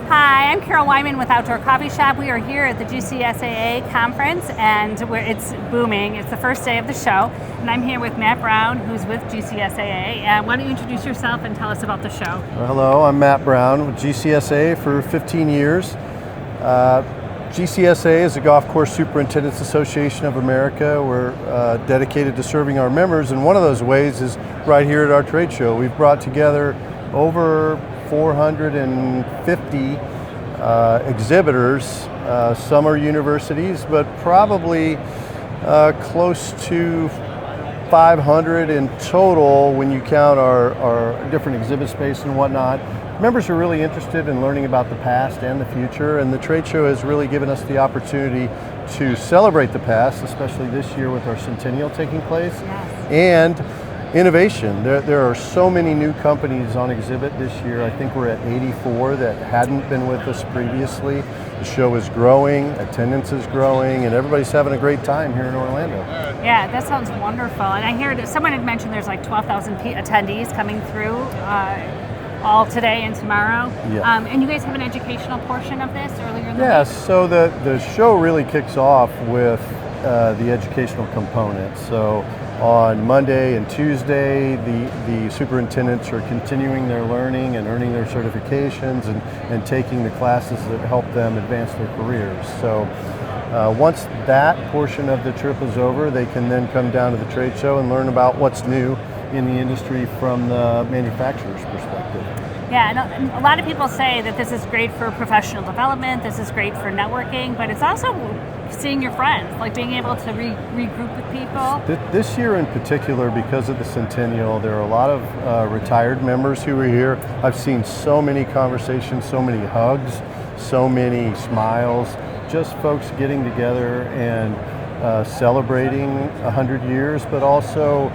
Hi, I'm Carol Wyman with Outdoor Coffee Shop. We are here at the GCSAA conference and it's booming. It's the first day of the show and I'm here with Matt Brown, who's with GCSAA. And why don't you introduce yourself and tell us about the show? Well, hello, I'm Matt Brown with GCSAA for 15 years. GCSAA is the Golf Course Superintendents Association of America. We're dedicated to serving our members, and one of those ways is right here at our trade show. We've brought together over 450 exhibitors. Some are universities, but probably close to 500 in total when you count our different exhibit space and whatnot. Members are really interested in learning about the past and the future, and the trade show has really given us the opportunity to celebrate the past, especially this year with our centennial taking place, and innovation. There are so many new companies on exhibit this year. I think we're at 84 that hadn't been with us previously. The show is growing, attendance is growing, and everybody's having a great time here in Orlando. Yeah, that sounds wonderful. And I heard someone had mentioned there's like 12,000 attendees coming through all today and tomorrow. Yeah. And you guys have an educational portion of this earlier in the Yeah, week? so the show really kicks off with the educational component. So on Monday and Tuesday, the superintendents are continuing their learning and earning their certifications and taking the classes that help them advance their careers. So once that portion of the trip is over, they can then come down to the trade show and learn about what's new in the industry from the manufacturer's perspective. Yeah, and a lot of people say that this is great for professional development, this is great for networking, but it's also seeing your friends, like being able to regroup with people. This year in particular, because of the centennial, there are a lot of retired members who are here. I've seen so many conversations, so many hugs, so many smiles, just folks getting together and celebrating 100 years, but also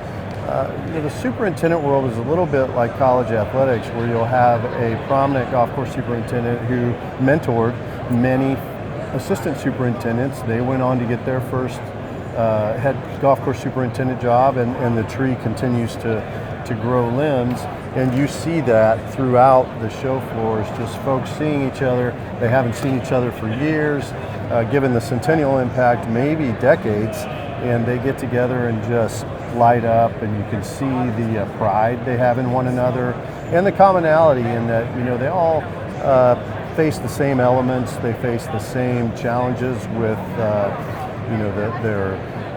the superintendent world is a little bit like college athletics, where you'll have a prominent golf course superintendent who mentored many assistant superintendents. They went on to get their first head golf course superintendent job, and the tree continues to grow limbs. And you see that throughout the show floors, just folks seeing each other. They haven't seen each other for years, given the centennial impact, maybe decades, and they get together and just light up, and you can see the pride they have in one another and the commonality in that, they all face the same elements, they face the same challenges with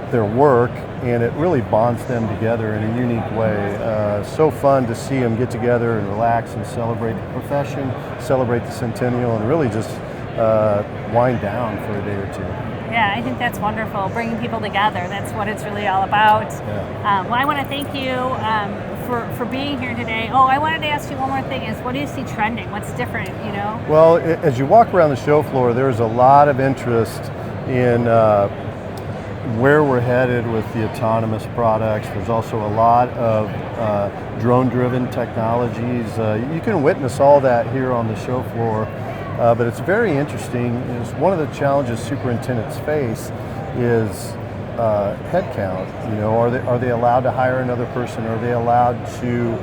their work, and it really bonds them together in a unique way. So fun to see them get together and relax and celebrate the profession, celebrate the centennial, and really just wind down for a day or two. Yeah, I think that's wonderful, bringing people together. That's what it's really all about. Yeah. Well, I want to thank you for being here today. Oh, I wanted to ask you one more thing is, what do you see trending? What's different, Well, as you walk around the show floor, there's a lot of interest in where we're headed with the autonomous products. There's also a lot of drone-driven technologies. You can witness all that here on the show floor. But it's very interesting. One of the challenges superintendents face is headcount. Are they allowed to hire another person? Are they allowed to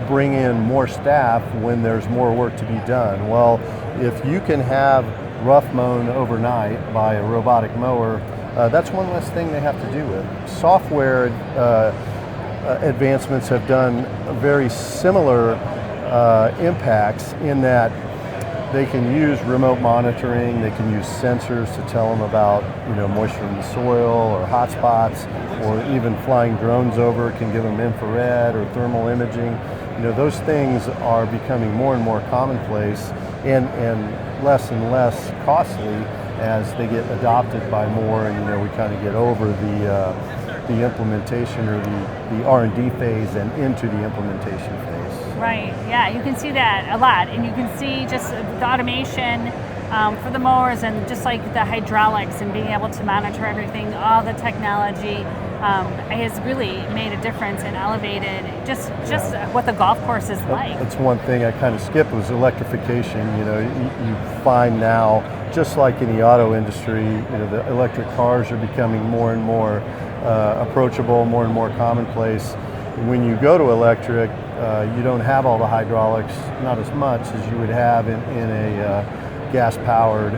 bring in more staff when there's more work to be done? Well, if you can have rough mown overnight by a robotic mower, that's one less thing they have to do with. Software advancements have done very similar impacts in that they can use remote monitoring, they can use sensors to tell them about moisture in the soil or hot spots, or even flying drones over can give them infrared or thermal imaging. Those things are becoming more and more commonplace and less costly as they get adopted by more, and we kind of get over the implementation or the R&D phase and into the implementation phase. Right, yeah, you can see that a lot, and you can see just the automation for the mowers and just like the hydraulics and being able to monitor everything, all the technology has really made a difference and elevated just what the golf course is like. That's one thing I kind of skipped was electrification. You find now, just like in the auto industry, the electric cars are becoming more and more approachable, more and more commonplace. When you go to electric, you don't have all the hydraulics, not as much as you would have in a gas-powered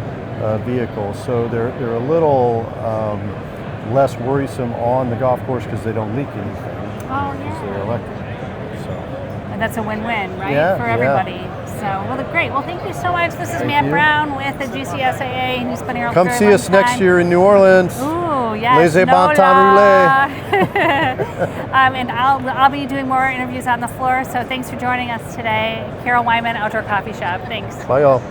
vehicle. So they're a little less worrisome on the golf course because they don't leak anything. Oh, because yeah. they're electric. So. And that's a win-win, right, Yeah, for everybody. So, well, great. Well, thank you so much. This is Thank Matt you. Brown with the GCSAA, and he's been here. Come see us next year in New Orleans. Ooh, yes. Laissez bon temps And I'll be doing more interviews on the floor. So thanks for joining us today. Carol Wyman, Outdoor Coffee Shop. Thanks. Bye, y'all.